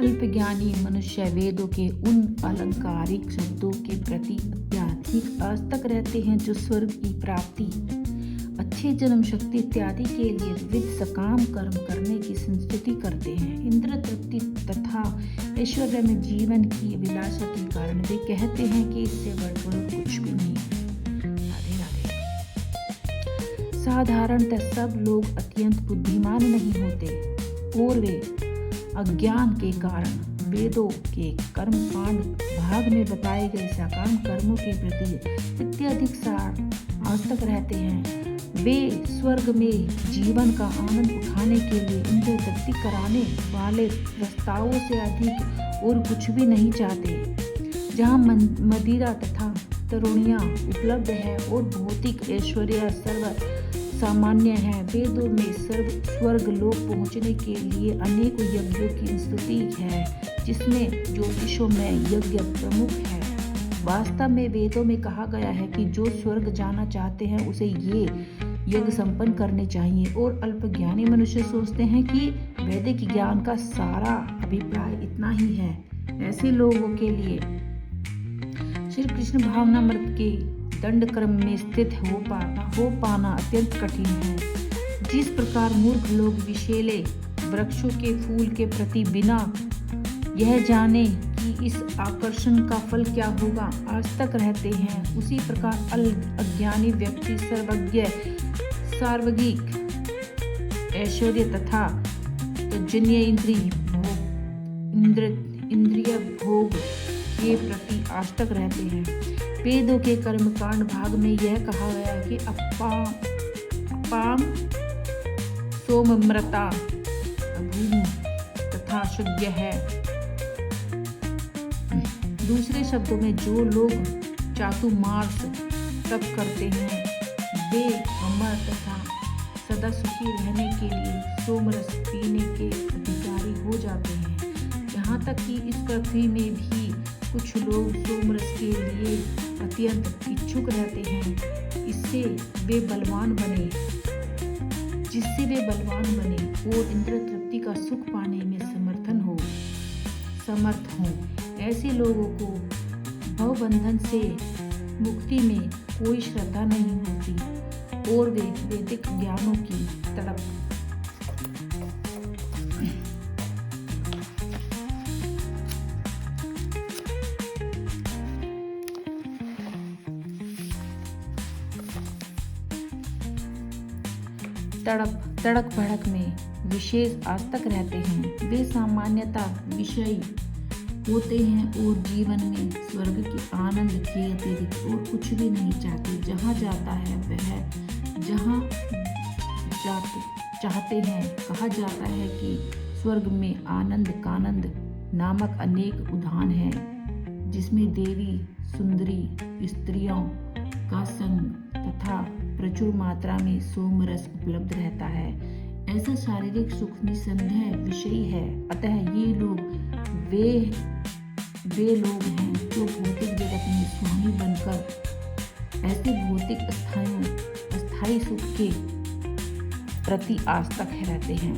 अल्पज्ञानी मनुष्य वेदों के उन अलंकारिक शब्दों के प्रति अत्यधिक आसक्त रहते हैं जो स्वर्ग की प्राप्ति, अच्छे जन्म शक्ति इत्यादि के लिए विविध सकाम कर्म करने की संस्तुति करते हैं। इंद्र तृप्ति तथा ऐश्वर्य में जीवन की अभिलाषा के कारण वे कहते हैं कि इससे बढ़कर कुछ भी नहीं। राधे राधे। साधारणतः सब लोग अत्यंत बुद्धिमान नहीं होते और वे अज्ञान के कारण वेदों के कर्मकांड भाग में बताए गए सकाम कर्मों के प्रति अत्यधिक आसक्त रहते हैं। वे स्वर्ग में जीवन का आनंद उठाने के लिए इंद्र तृप्ति कराने वाले प्रस्तावों से अधिक और कुछ भी नहीं चाहते। जहाँ मदिरा तथा तरुणियाँ उपलब्ध है और भौतिक ऐश्वर्य सर्व सामान्य है, वेदों में स्वर्ग लोक पहुँचने के लिए अनेक यज्ञों की स्तुति है, जिसमें ज्योतिषों में यज्ञ प्रमुख है। वास्तव में वेदों में कहा गया है कि जो स्वर्ग जाना चाहते हैं उसे ये यज्ञ संपन्न करने चाहिए, और अल्पज्ञानी मनुष्य सोचते हैं कि वैदिक ज्ञान का सारा अभिप्राय इतना ही है। ऐसे लोगों के लिए श्री कृष्ण भावनामृत के दंड क्रम में स्थित हो पाना अत्यंत कठिन है। जिस प्रकार मूर्ख लोग विषैले वृक्षों के फूल के प्रति बिना यह जाने कि इस आकर्षण का फल क्या होगा आसक्त रहते हैं, उसी प्रकार अज्ञानी व्यक्ति सार्वगिक ऐश्वर्य तथा जन्य इंद्रिय भोग के प्रति आसक्त रहते हैं। वेदों के कर्मकांड भाग में यह कहा गया है कि अपाम सोममृता भूमि तथा शुद्ध है। दूसरे शब्दों में जो लोग चातुर्मास तप करते हैं वे अमर तथा सदा सुखी रहने के लिए सोमरस पीने के अधिकारी हो जाते हैं। यहाँ तक कि इस पृथ्वी में भी कुछ लोग सोमरस के लिए अत्यंत इच्छुक रहते हैं, जिससे वे बलवान बने और इंद्र तृप्ति का सुख पाने में समर्थ हों। ऐसे लोगों को भवबंधन से मुक्ति में कोई श्रद्धा नहीं होती और वे वैदिक ज्ञानों की तड़क भड़क में विशेष आसक्त रहते हैं। वे सामान्यतः विषयी होते हैं और जीवन में स्वर्ग के आनंद के अतिरिक्त और कुछ भी नहीं चाहते। जहाँ जाता है वह जहाँ चाहते हैं। कहा जाता है कि स्वर्ग में आनंद कानंद नामक अनेक उद्यान हैं, जिसमें देवी सुंदरी स्त्रियों का संग तथा प्रचुर मात्रा में सोमरस उपलब्ध रहता है। ऐसा शारीरिक सुख निसंदेह विषयी है। अतः ये लोग वे लोग हैं जो भौतिक जगत में स्वामी बनकर ऐसे भौतिक अस्थायी सुख के प्रति आसक्त रहते हैं।